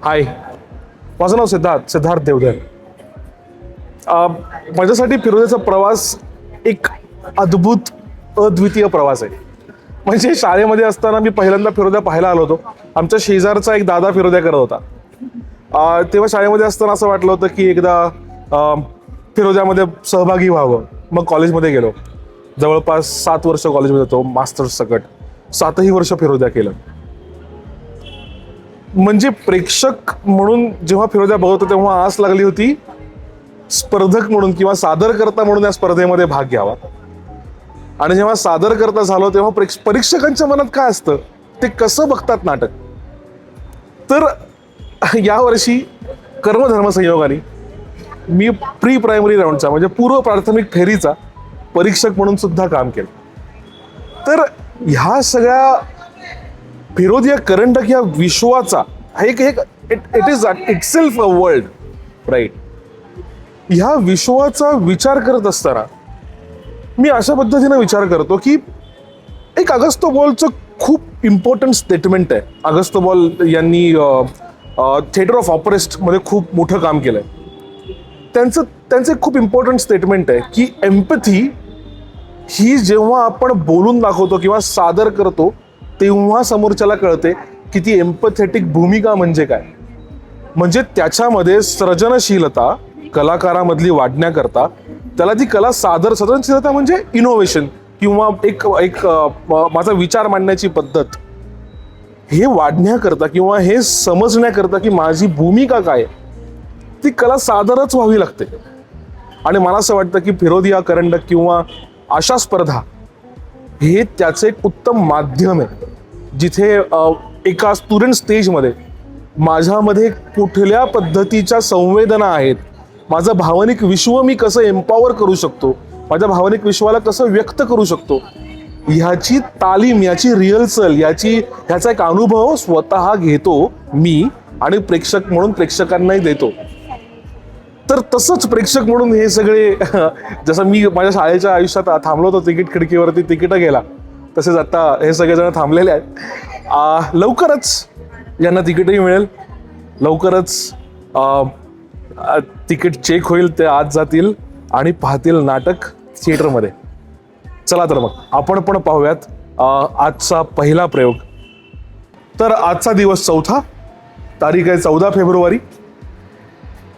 हाय, माझं नाव सिद्धार्थ देवधर. माझ्यासाठी फिरोद्याचा प्रवास एक अद्भुत अद्वितीय प्रवास आहे. म्हणजे शाळेमध्ये असताना मी पहिल्यांदा फिरोद्या पाहायला आलो होतो. आमच्या शेजारचा एक दादा फिरोद्या करत होता. तेव्हा शाळेमध्ये असताना असं वाटलं होतं की एकदा फिरोद्यामध्ये सहभागी व्हावं. मग कॉलेजमध्ये गेलो. जवळपास 7 वर्ष कॉलेजमध्ये होतो, मास्टर्स सकट. 7ही वर्ष फिरोद्या केलं. म्हणजे प्रेक्षक म्हणून जेव्हा फिरोद्या बघतो तेव्हा आस लागली होती स्पर्धक म्हणून किंवा सादरकर्ता म्हणून या स्पर्धेमध्ये भाग घ्यावा. आणि जेव्हा सादरकर्ता झालो तेव्हा परीक्षकांच्या मनात काय असतं, ते कसं बघतात नाटक. तर यावर्षी कर्मधर्म संयोगाने मी प्री प्रायमरी राऊंडचा म्हणजे पूर्व प्राथमिक फेरीचा परीक्षक म्हणून सुद्धा काम केलं. तर ह्या सगळ्या फिरोदिया करंडक या विश्वाचा it is itself a world, right. ह्या विश्वाचा विचार करत असताना मी अशा पद्धतीने विचार करतो की एक अगस्तो बॉलचं खूप इम्पॉर्टंट स्टेटमेंट आहे. अगस्तो बॉल यांनी थिएटर ऑफ ऑपरेस्ट मध्ये खूप मोठं काम केलंय. त्यांचं एक खूप इम्पॉर्टंट स्टेटमेंट आहे की एम्पथी ही जेव्हा आपण बोलून दाखवतो किंवा सादर करतो तेव्हा समोरच्याला कळते की ती एम्पथेटिक भूमिका म्हणजे काय. म्हणजे त्याच्यामध्ये सर्जनशीलता कलाकारामधली वाढण्याकरता त्याला ती कला सर्जनशीलता म्हणजे इनोव्हेशन किंवा एक माझा विचार मांडण्याची पद्धत हे वाढण्याकरता किंवा हे समजण्याकरता की माझी भूमिका काय ती कला सादरच व्हावी लागते. आणि मला असं वाटतं की फिरोदिया करंडक किंवा अशा स्पर्धा हे त्याचं एक उत्तम माध्यम आहे जिथे एका स्टुडंट स्टेजमध्ये माझ्यामध्ये कुठल्या पद्धतीच्या संवेदना आहेत, माझं भावनिक विश्व मी कसं एम्पॉवर करू शकतो, माझ्या भावनिक विश्वाला कसं व्यक्त करू शकतो, ह्याची तालीम, याची रिहर्सल, ह्याचा एक अनुभव स्वतः घेतो मी आणि प्रेक्षक म्हणून प्रेक्षकांनाही देतो. तर तसंच प्रेक्षक म्हणून हे सगळे जसं मी माझ्या शाळेच्या आयुष्यात थांबलो होतो तिकीट खिडकीवरती तिकीट गेला, तसेच आता हे सगळेजण थांबलेले आहेत. लवकरच यांना तिकीटही मिळेल, लवकरच तिकीट चेक होईल, ते आज जातील आणि पाहतील नाटक थिएटरमध्ये. चला तर मग आपण पण पाहूयात आजचा पहिला प्रयोग. तर आजचा दिवस 4था तारीख आहे 14 फेब्रुवारी.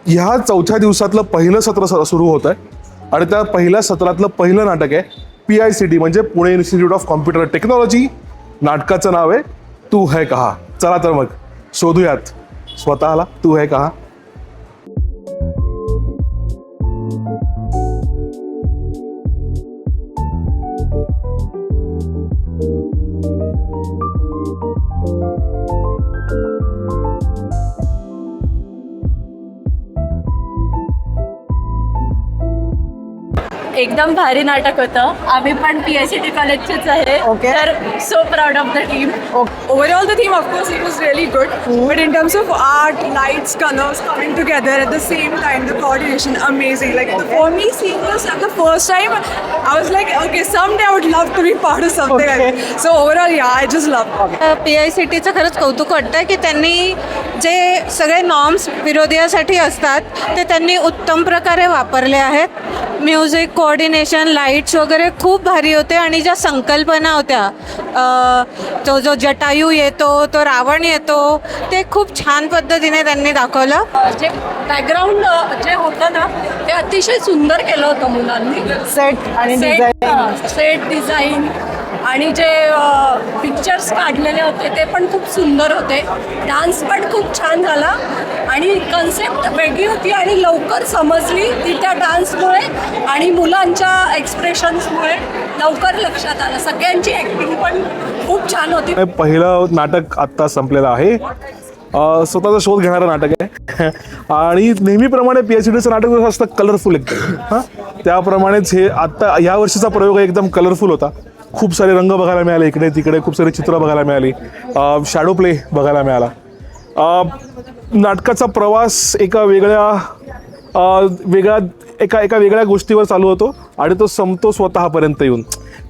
ह्या 4थ्या दिवसातलं पहिलं सत्र सुरू होत आहे आणि त्या पहिल्या सत्रातलं पहिलं नाटक आहे PICT म्हणजे Pune institute of computer technology. नाटकाचं नाव आहे तू है कहा. चला तर मग शोधूयात स्वतःला तू है कहा. एकदम भारी नाटक होतं. आम्ही पण PICT कॉलेजचेच आहे. Okay. तर so proud of the team. Overall, the theme, of course, it was really good. But in terms of art, lights, colors coming together at the same time, the coordination, amazing. Like, for me, seeing this at the first time, I was like, okay, someday I would love to be part of something like that. So overall, yeah, I just love it. PICTचं खरंच कौतुक वाटतं की त्यांनी जे सगळे norms विरोधियासाठी असतात ते त्यांनी उत्तम प्रकारे वापरले आहेत. म्युझिक, कोऑर्डिनेशन, लाईट्स वगैरे खूप भारी होते आणि ज्या संकल्पना होत्या, तो जो जटायू येतो, तो रावण येतो, ते खूप छान पद्धतीने त्यांनी दाखवलं. जे बॅकग्राऊंड जे होतं ना ते अतिशय सुंदर केलं होतं मुलांनी. सेट आणि सेट डिझाईन आणि जे पिक्चर्स काढलेले होते ते पण खूप सुंदर होते. डान्स पण खूप छान झाला आणि कन्सेप्ट वेगळी होती आणि लवकर समजली ती त्या डान्समुळे आणि मुलांच्या एक्सप्रेशन्समुळे लवकर लक्षात आलं. सगळ्यांची ॲक्टिंग पण खूप छान होती. पहिलं नाटक आत्ता संपलेलं आहे. स्वतःचा शोध घेणारं नाटक आहे आणि नेहमीप्रमाणे PICTचं नाटक जसं असतं कलरफुल एकदम, हां त्याप्रमाणेच हे आत्ता या वर्षीचा प्रयोग एकदम कलरफुल होता. खूप सारे रंग बघायला मिळाले, इकडे तिकडे खूप सारी चित्र बघायला मिळाली, शॅडो प्ले बघायला मिळाला. नाटकाचा प्रवास एका वेगळ्या गोष्टीवर चालू होतो आणि तो संपतो स्वतःपर्यंत येऊन.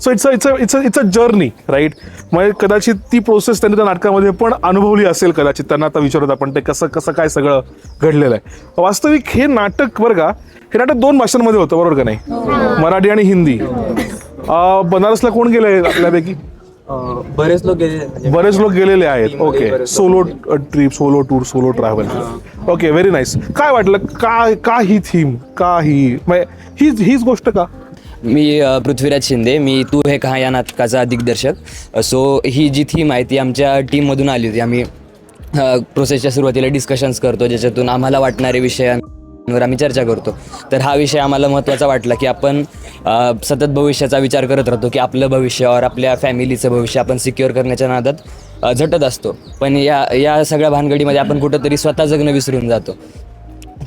So it's a journey right. म्हणजे कदाचित ती प्रोसेस त्यांनी त्या नाटकामध्ये पण अनुभवली असेल कदाचित. त्यांना आता विचारत आपण ते कसं काय सगळं घडलेलं आहे. वास्तविक हे नाटक बरं का, हे नाटक 2 भाषांमध्ये होतं बरोबर का नाही, मराठी आणि हिंदी. बनारसला कोण गेले आपल्यापैकी? बरेच लोक गेलेले आहेत. Okay, solo trip, solo tour, solo travel. Okay, very nice. काय वाटलं, का ही थीम, का हीच गोष्ट का? मी पृथ्वीराज शिंदे, मी तू हे कहा या नाटकाचा दिग्दर्शक. सो ही जी थीम आहे ती आमच्या टीममधून आली होती. आम्ही प्रोसेसच्या सुरुवातीला डिस्कशन्स करतो, ज्याच्यातून आम्हाला वाटणारे विषयांवर आम्ही चर्चा करतो. तर हा विषय आम्हाला महत्त्वाचा वाटला की आपण सतत भविष्याचा विचार करत राहतो की आपलं भविष्य और आपल्या फॅमिलीचं भविष्य आपण सिक्युअर करण्याच्या नादात झटत असतो. पण या सगळ्या भानगडीमध्ये आपण कुठंतरी स्वतः जगणं विसरून जातो.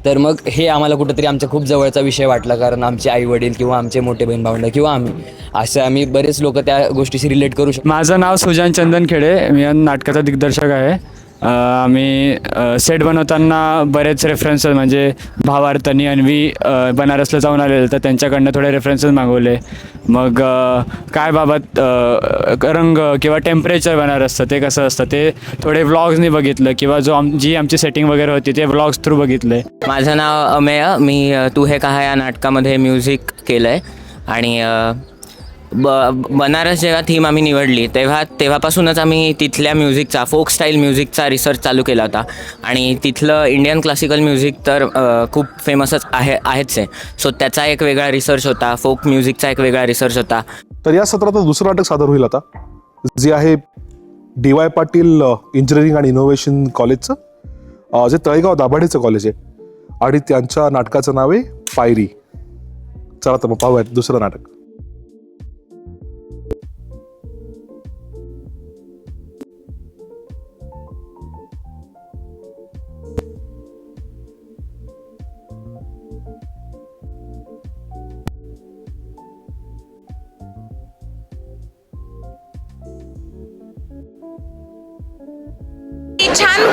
तर मग हे आम्हाला कुठंतरी आमच्या खूप जवळचा विषय वाटला, कारण आमचे आईवडील किंवा आमचे मोठे बहीण भावंड किंवा आम्ही बरेच लोक त्या गोष्टीशी रिलेट करू शकतो. माझं नाव सुजान चंदन खेडे, मी या नाटकाचा दिग्दर्शक आहे. आम्ही सेट बनवताना बरेच रेफरन्सेस, म्हणजे भावार्थ आणि अन्वी बनारसला जाऊन आलेले, तर त्यांच्याकडनं थोडे रेफरन्सेस मागवले. मग काय बाबत रंग किंवा टेम्परेचर बनारसचं ते कसं असतं ते थोडे व्लॉग्सनी बघितलं, किंवा जी आमची सेटिंग वगैरे होती ते व्लॉग्स थ्रू बघितले. माझं नाव अमेय, मी तू हे कहा या नाटकामध्ये म्युझिक केलं आहे. आणि बनारस जेव्हा थीम आम्ही निवडली तेव्हापासूनच आम्ही तिथल्या म्युझिकचा, फोक स्टाईल म्युझिकचा रिसर्च चालू केला होता. आणि तिथलं इंडियन क्लासिकल म्युझिक तर खूप फेमसच आहेच आहे. सो त्याचा एक वेगळा रिसर्च होता, फोक म्युझिकचा एक वेगळा रिसर्च होता. तर या सत्रात दुसरं नाटक सादर होईल आता, जे आहे DY पाटील इंजिनिअरिंग आणि इनोव्हेशन कॉलेजचं, जे तळेगाव दाभाडेचं कॉलेज आहे, आणि त्यांच्या नाटकाचं नाव आहे पायरी. चला तर मग पाहूयात दुसरं नाटक.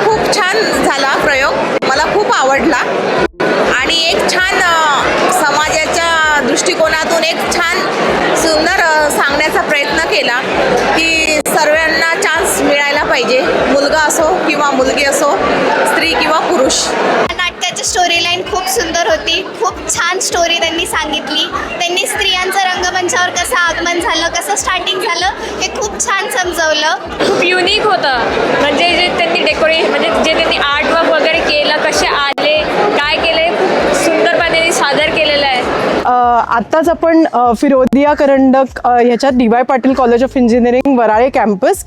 खूप छान झाला प्रयोग, मला खूप आवडला. आणि एक छान समाजाच्या दृष्टिकोनातून एक छान सुंदर सांगण्याचा प्रयत्न केला की सर्वांना चान्स मिळायला पाहिजे, मुलगा असो किंवा मुलगी असो, स्त्री किंवा पुरुष. नाटकाची स्टोरी लाईन खूप सुंदर होती, खूप छान स्टोरी त्यांनी सांगितली. त्यांनी स्त्रियांचं रंगमंचावर कसं आगमन झालं, कसं स्टार्टिंग झालं हे खूप छान समजवलं. खूप युनिक होतं, म्हणजे जे त्यांनी म्हणजे जे त्यांनी आर्ट वर्क वगैरे केलं, कसे आले, काय केलं, खूप सुंदरपणे सादर केलेलं आहे. आत्ताच आपण फिरोदिया करंडक ह्याच्यात DY Patil college of engineering Varale campus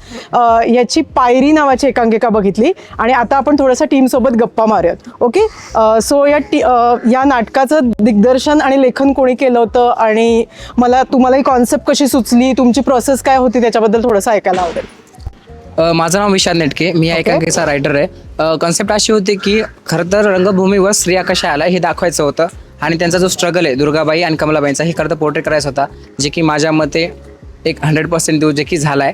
याची पायरी नावाची एकांकिका बघितली, आणि आता आपण थोडंसं टीमसोबत गप्पा मारूयात. ओके, सो या नाटकाचं दिग्दर्शन आणि लेखन कोणी केलं होतं, आणि तुम्हाला ही कॉन्सेप्ट कशी सुचली, तुमची प्रोसेस काय होती, त्याच्याबद्दल थोडंसं ऐकायला आवडेल. माझं नाव विशाल नेटके, मी या एकांकिकेचा रायटर आहे. कॉन्सेप्ट अशी होती की खरं तर रंगभूमीवर स्त्रिया कशा आल्या हे दाखवायचं होतं, आणि त्यांचा जो स्ट्रगल आहे दुर्गाबाई आणि कमलाबाईंचा, हे खरं तर पोर्ट्रेट करायचा होता, जे की माझ्या मते एक 100% देऊ जे की झाला आहे.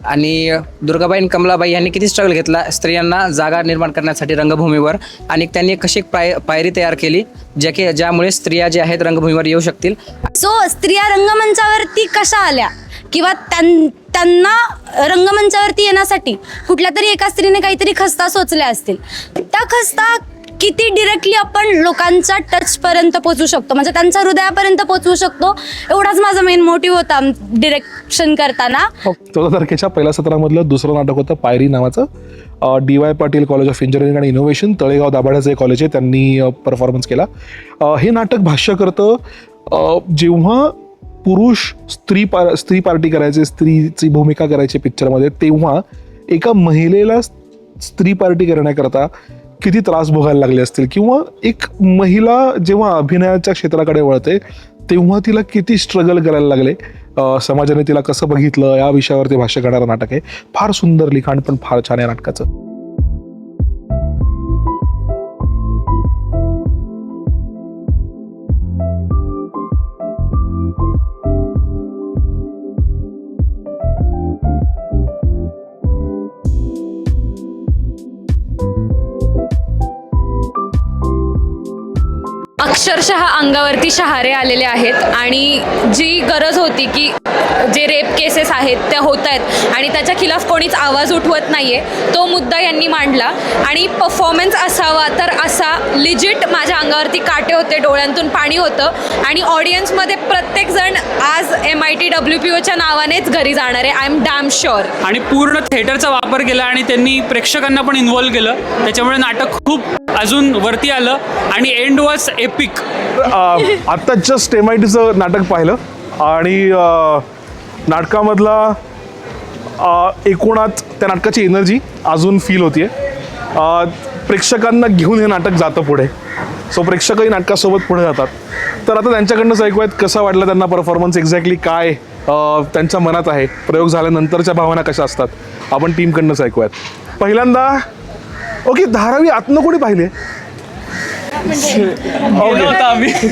आणि दुर्गाबाई आणि कमलाबाई यांनी किती स्ट्रगल घेतला स्त्रियांना जागा निर्माण करण्यासाठी रंगभूमीवर, आणि त्यांनी कशी पायरी तयार केली ज्यामुळे स्त्रिया ज्या आहेत रंगभूमीवर येऊ शकतील. सो स्त्रिया रंगमंचावरती कशा आल्या, किंवा त्यांना रंगमंचावरती येण्यासाठी कुठल्या तरी एका स्त्रीने काहीतरी खस्ता सोचल्या असतील, त्या खस्ता किती डिरेक्टली आपण लोकांच्या टचपर्यंत पोचवू शकतो, म्हणजे त्यांच्या हृदयापर्यंत पोचवू शकतो, एवढाच माझा मेन मोटिव्ह होता डिरेक्शन करताना. 14 तारखेच्या पहिल्या सत्रामधलं दुसरं नाटक होतं पायरी नावाचं. DY Patil college of engineering आणि इनोव्हेशन, तळेगाव दाभाड्याचं एक कॉलेज आहे, त्यांनी परफॉर्मन्स केला. हे नाटक भाष्य करतं जेव्हा पुरुष स्त्री पार्टी करायचे, स्त्रीची भूमिका करायची पिक्चरमध्ये, तेव्हा एका महिलेला स्त्री पार्टी करण्याकरता किती त्रास भोगायला लागले असतील, किंवा एक महिला जेव्हा अभिनयाच्या क्षेत्राकडे वळते तेव्हा तिला किती स्ट्रगल करायला लागले, समाजाने तिला कसं बघितलं, या विषयावरती भाष्य करणारं नाटक आहे. फार सुंदर लिखाण पण फार छान आहे नाटकाचं. अक्षरशः अंगावरती शहारे आलेले आहेत, आणि जी गरज होती की जे रेप केसेस आहेत त्या होत आहेत आणि त्याच्या खिलाफ कोणीच आवाज उठवत नाही आहे, तो मुद्दा यांनी मांडला. आणि परफॉर्मन्स असावा तर असा लिजिट माझ्या अंगावरती काटे होते, डोळ्यांतून पाणी होतं आणि ऑडियन्समध्ये प्रत्येकजण आज MITWPOच्या नावानेच घरी जाणार आहे, आय एम डॅम शुअर. आणि पूर्ण थिएटरचा वापर केला आणि त्यांनी प्रेक्षकांना पण इन्व्हॉल्व केलं, त्याच्यामुळे नाटक खूप अजून वरती आलं आणि एंड वॉज एपिक. आत्ता जस्ट MITचं नाटक पाहिलं आणि नाटकामधला एकूणात त्या नाटकाची एनर्जी अजून फील होतीये. प्रेक्षकांना घेऊन हे नाटक जातं पुढे, सो प्रेक्षकही नाटकासोबत पुढे जातात. तर आता त्यांच्याकडनंच ऐकूयात कसा वाटला त्यांना परफॉर्मन्स, एक्झॅक्टली काय त्यांच्या मनात आहे, प्रयोग झाल्यानंतरच्या भावना कशा असतात, आपण टीमकडनंच ऐकूयात. पहिल्यांदा ओके, धारावी आतनं कोणी पाहिले?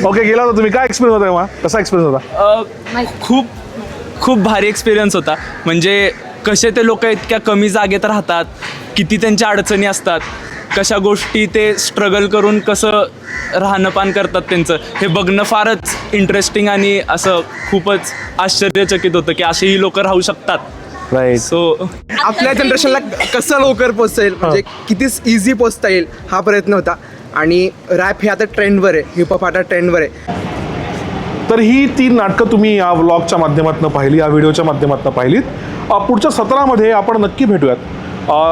ओके, गेला होता तुम्ही, काय एक्सपिरियन्स होता तेव्हा, कसा एक्सपिरियन्स होता? खूप भारी एक्सपिरियन्स होता. म्हणजे कसे ते लोक इतक्या कमी जागेत राहतात, किती त्यांच्या अडचणी असतात, कशा गोष्टी ते स्ट्रगल करून कसं राहणंपान करतात त्यांचं, हे बघणं फारच इंटरेस्टिंग आणि असं खूपच आश्चर्यचकित होतं की असेही लोक राहू शकतात. राईट. सो आपल्या जनरेशनला कसं लवकर पोचता येईल, म्हणजे किती इझी पोचता येईल हा प्रयत्न होता. आणि रॅप हे आता ट्रेंडवर आहे, हिपहॉप आता ट्रेंडवर आहे. तर ही 3 नाटकं तुम्ही या व्लॉगच्या माध्यमातून पाहिली, या व्हिडिओच्या माध्यमातून पाहिलीत. पुढच्या सत्रामध्ये आपण नक्की भेटूयात.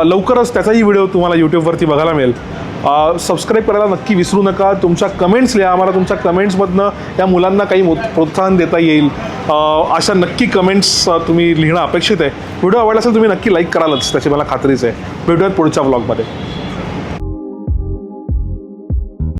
लवकरच त्याचाही व्हिडिओ तुम्हाला यूट्यूबवरती बघायला मिळेल. सबस्क्राईब करायला नक्की विसरू नका. तुमच्या कमेंट्स लिहा, आम्हाला तुमच्या कमेंट्समधनं या मुलांना काही प्रोत्साहन देता येईल अशा नक्की कमेंट्स तुम्ही लिहिणं अपेक्षित आहे. व्हिडिओ आवडला असेल तुम्ही नक्की लाईक करालच, त्याची मला खात्रीच आहे. भेटूयात पुढच्या व्लॉगमध्ये.